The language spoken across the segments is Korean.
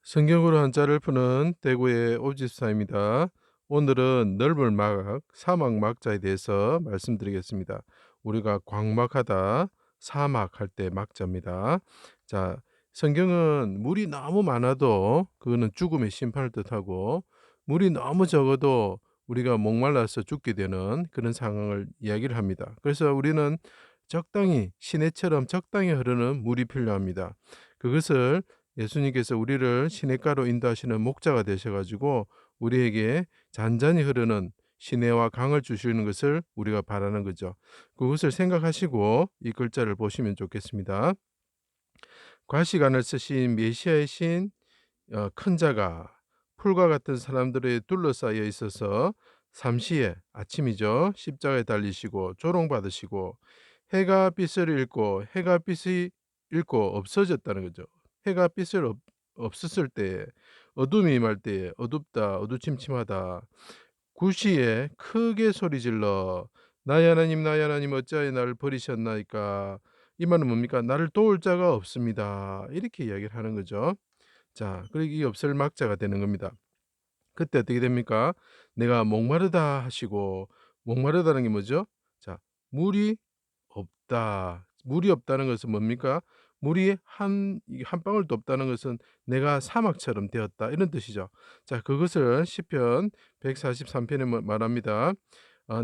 성경으로 한자를 푸는 대구의 오집사입니다. 오늘은 넓은 막, 사막 막자에 대해서 말씀드리겠습니다. 우리가 광막하다, 사막할 때 막자입니다. 자, 성경은 물이 너무 많아도 그거는 죽음의 심판을 뜻하고, 물이 너무 적어도 우리가 목말라서 죽게 되는 그런 상황을 이야기를 합니다. 그래서 우리는 적당히 시내처럼 적당히 흐르는 물이 필요합니다. 그것을 예수님께서 우리를 시냇가로 인도하시는 목자가 되셔 가지고 우리에게 잔잔히 흐르는 시내와 강을 주시는 것을 우리가 바라는 거죠. 그것을 생각하시고 이 글자를 보시면 좋겠습니다. 과시간을 쓰신 메시아의 신 큰 자가 풀과 같은 사람들에 둘러싸여 있어서 삼시에 아침이죠. 십자가에 달리시고 조롱받으시고 해가 빛을 잃고 해가 빛이 잃고 없어졌다는 거죠. 해가 빛을 없었을 때에 어둠이 임할 때에 어둡다 어두침침하다 구시에 크게 소리질러 나의 하나님 나의 하나님 어찌하여 나를 버리셨나이까. 이 말은 뭡니까? 나를 도울 자가 없습니다. 이렇게 이야기를 하는 거죠. 자, 그리고 이 없을 막자가 되는 겁니다. 그때 어떻게 됩니까? 내가 목마르다 하시고 목마르다는 게 뭐죠? 자, 물이 없다. 물이 없다는 것은 뭡니까? 물이 한 방울도 없다는 것은 내가 사막처럼 되었다. 이런 뜻이죠. 자, 그것을 시편 143 편에 말합니다.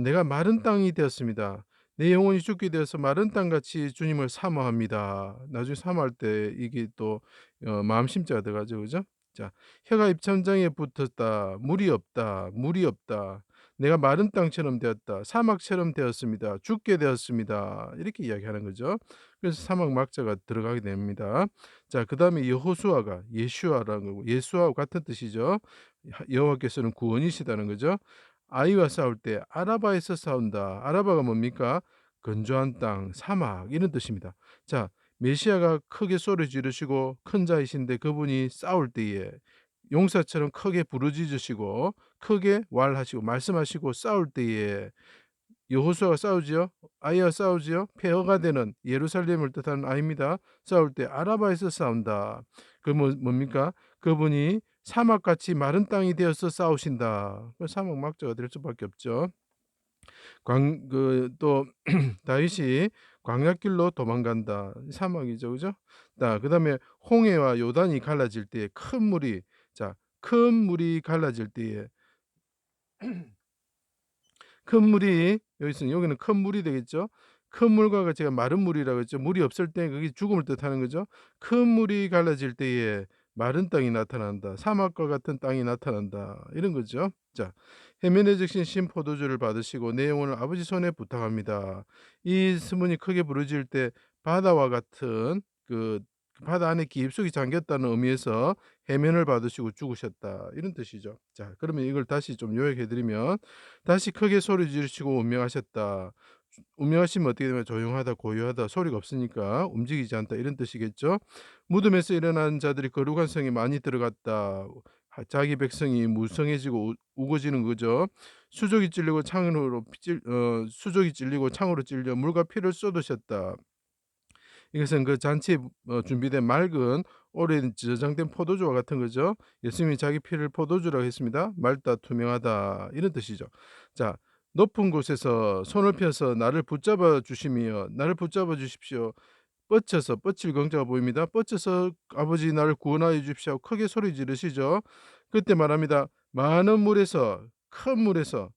내가 마른 땅이 되었습니다. 내 영혼이 죽게 되어서 마른 땅같이 주님을 사모합니다. 나중에 사모할 때 이게 또 마음 심자가 들어가죠. 그죠? 자, 혀가 입천장에 붙었다. 물이 없다. 물이 없다. 내가 마른 땅처럼 되었다. 사막처럼 되었습니다. 죽게 되었습니다. 이렇게 이야기하는 거죠. 그래서 사막 막자가 들어가게 됩니다. 자, 그다음에 여호수아가 예슈아라는 거고 예수와 같은 뜻이죠. 여호와께서는 구원이시다는 거죠. 아이와 싸울 때 아라바에서 싸운다. 아라바가 뭡니까? 건조한 땅, 사막 이런 뜻입니다. 자, 메시아가 크게 소리 지르시고 큰 자이신데 그분이 싸울 때에 용사처럼 크게 부르짖으시고 크게 왈하시고 말씀하시고 싸울 때에 여호수아가 싸우지요. 아이와 싸우지요. 폐허가 되는 예루살렘을 뜻하는 아이입니다. 싸울 때 아라바에서 싸운다. 그 뭡니까? 그분이 사막같이 마른 땅이 되어서 싸우신다. 그 사막 막자가 될 수밖에 없죠. 또 다윗이 광야길로 도망간다. 사막이죠. 그죠? 그다음에 홍해와 요단이 갈라질 때에 큰 물이 큰 물이 갈라질 때에 큰 물이 여기는 큰 물이 되겠죠. 큰 물과 같이 제가 마른 물이라고 했죠. 물이 없을 때 그게 죽음을 뜻하는 거죠. 큰 물이 갈라질 때에 마른 땅이 나타난다. 사막과 같은 땅이 나타난다. 이런 거죠. 자, 해면에 적신 신 포도주를 받으시고 내 영혼을 아버지 손에 부탁합니다. 이 스문이 크게 부르짖을 때 바다와 같은 그 바다 안에 깊숙이 잠겼다는 의미에서 해면을 받으시고 죽으셨다. 이런 뜻이죠. 자, 그러면 이걸 다시 좀 요약해 드리면 다시 크게 소리 지르시고 운명하셨다. 운명하시면 어떻게 되면 조용하다, 고요하다, 소리가 없으니까 움직이지 않다 이런 뜻이겠죠. 무덤에서 일어난 자들이 거룩한 성에 많이 들어갔다. 자기 백성이 무성해지고 우거지는 거죠. 수족이 찔리고 창으로 찔려 물과 피를 쏟으셨다. 이것은 그 잔치에 준비된 맑은 오랜 저장된 포도주와 같은 거죠. 예수님이 자기 피를 포도주라고 했습니다. 맑다 투명하다 이런 뜻이죠. 자, 높은 곳에서 손을 펴서 나를 붙잡아 주시며 나를 붙잡아 주십시오. 뻗쳐서 뻗칠 경자가 보입니다. 뻗쳐서 아버지 나를 구원하여 주십시오. 크게 소리 지르시죠. 그때 말합니다. 많은 물에서 큰 물에서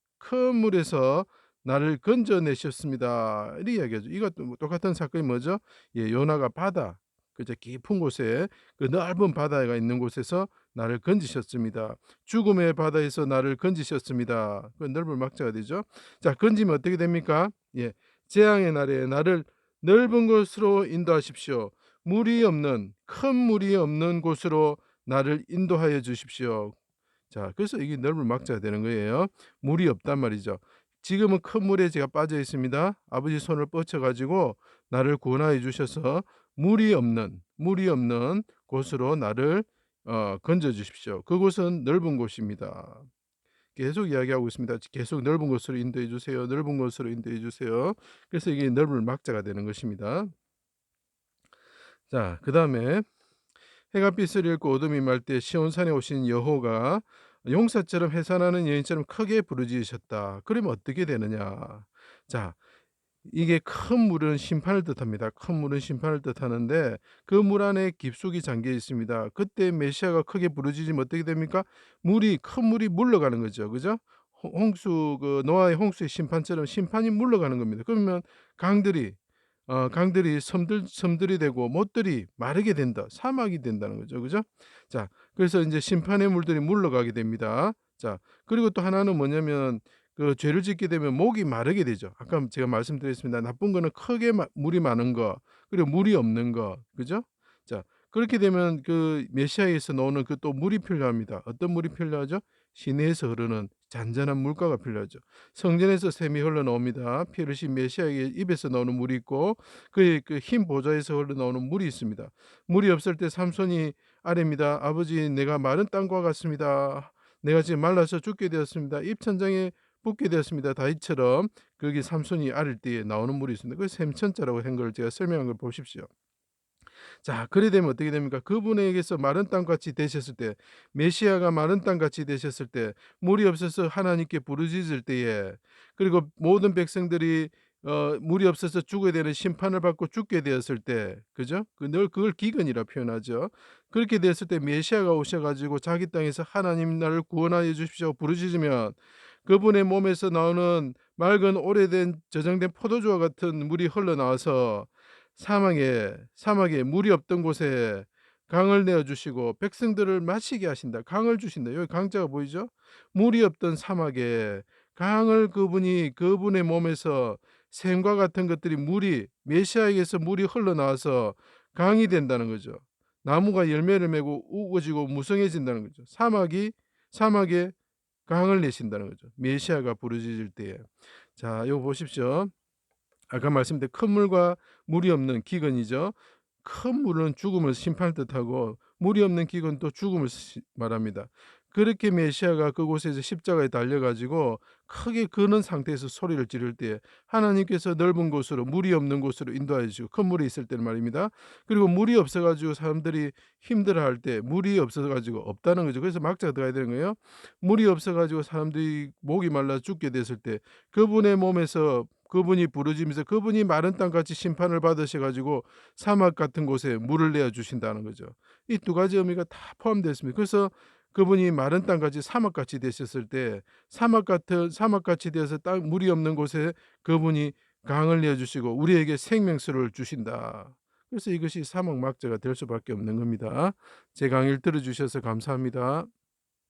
나를 건져내셨습니다. 이렇게 이야기하죠. 이것도 뭐 똑같은 사건이 뭐죠? 요나가 바다 그죠 깊은 곳에 그 넓은 바다가 있는 곳에서 나를 건지셨습니다. 죽음의 바다에서 나를 건지셨습니다. 그 넓은 막자가 되죠. 자, 건지면 어떻게 됩니까? 재앙의 날에 나를 넓은 곳으로 인도하십시오. 큰 물이 없는 곳으로 나를 인도하여 주십시오. 자, 그래서 이게 넓은 막자가 되는 거예요. 물이 없단 말이죠. 지금은 큰 물에 제가 빠져 있습니다. 아버지 손을 뻗쳐 가지고 나를 구원하여 주셔서 물이 없는 곳으로 나를 건져 주십시오. 그곳은 넓은 곳입니다. 계속 이야기하고 있습니다. 계속 넓은 곳으로 인도해 주세요. 넓은 곳으로 인도해 주세요. 그래서 이게 넓은 막자가 되는 것입니다. 자, 그다음에 해가 빛을 잃고 어둠이 말 때 시온산에 오신 여호가 용사처럼 해산하는 여인처럼 크게 부르짖으셨다. 그러면 어떻게 되느냐? 자, 이게 큰 물은 심판을 뜻합니다. 큰 물은 심판을 뜻하는데 그 물 안에 깊숙이 잠겨 있습니다. 그때 메시아가 크게 부르짖으면 어떻게 됩니까? 물이 큰 물이 물러가는 거죠. 그죠? 홍수 그 노아의 홍수의 심판처럼 심판이 물러가는 겁니다. 그러면 강들이 강들이 섬들이 되고 못들이 마르게 된다. 사막이 된다는 거죠. 그죠? 자, 그래서 이제 심판의 물들이 물러가게 됩니다. 자, 그리고 또 하나는 뭐냐면 그 죄를 짓게 되면 목이 마르게 되죠. 아까 제가 말씀드렸습니다. 나쁜 거는 크게 물이 많은 거, 그리고 물이 없는 거. 그죠? 자, 그렇게 되면 그 메시아에서 나오는 그 또 물이 필요합니다. 어떤 물이 필요하죠? 시내에서 흐르는 잔잔한 물가가 필요하죠. 성전에서 샘이 흘러나옵니다. 피 흘리신 메시아의 입에서 나오는 물이 있고 그의 그 흰 보좌에서 흘러나오는 물이 있습니다. 물이 없을 때 삼손이 아뢰입니다. 아버지, 내가 마른 땅과 같습니다. 내가 지금 말라서 죽게 되었습니다. 입천장에 붙게 되었습니다. 다윗처럼 거기 삼손이 아릴 때에 나오는 물이 있습니다. 그 샘천자라고 한 걸 제가 설명한 걸 보십시오. 자, 그래 되면 어떻게 됩니까? 그분에게서 마른 땅같이 되셨을 때, 메시아가 마른 땅같이 되셨을 때, 물이 없어서 하나님께 부르짖을 때에, 그리고 모든 백성들이 물이 없어서 죽어야 되는 심판을 받고 죽게 되었을 때, 그죠? 늘 그걸 기근이라 표현하죠. 그렇게 되었을 때 메시아가 오셔가지고 자기 땅에서 하나님 나를 구원하여 주십시오 부르짖으면 그분의 몸에서 나오는 맑은 오래된 저장된 포도주와 같은 물이 흘러나와서 사막에 물이 없던 곳에 강을 내어 주시고 백성들을 마시게 하신다. 강을 주신다. 여기 강자가 보이죠? 물이 없던 사막에 강을 그분이 그분의 몸에서 샘과 같은 것들이 물이 메시아에게서 물이 흘러나와서 강이 된다는 거죠. 나무가 열매를 맺고 우거지고 무성해진다는 거죠. 사막에 강을 내신다는 거죠. 메시아가 부르짖을 때에. 자, 이거 보십시오. 아까 말씀드린 큰 물과 물이 없는 기근이죠. 큰 물은 죽음을 심판을 뜻하고 물이 없는 기근은 또 죽음을 말합니다. 그렇게 메시아가 그곳에서 십자가에 달려가지고 크게 그는 상태에서 소리를 지를 때 하나님께서 넓은 곳으로 물이 없는 곳으로 인도하여 주시고 큰 물이 있을 때는 말입니다. 그리고 물이 없어가지고 사람들이 힘들어할 때 물이 없어가지고 없다는 거죠. 그래서 막자가 들어가야 되는 거예요. 물이 없어가지고 사람들이 목이 말라 죽게 됐을 때 그분의 몸에서 그분이 부르짖으면서 그분이 마른 땅같이 심판을 받으셔 가지고 사막 같은 곳에 물을 내어 주신다는 거죠. 이 두 가지 의미가 다 포함되어 있습니다. 그래서 그분이 마른 땅같이 사막같이 되셨을 때 사막같이 되어서 땅 물이 없는 곳에 그분이 강을 내어 주시고 우리에게 생명수를 주신다. 그래서 이것이 사막 막자가 될 수밖에 없는 겁니다. 제 강의를 들어 주셔서 감사합니다.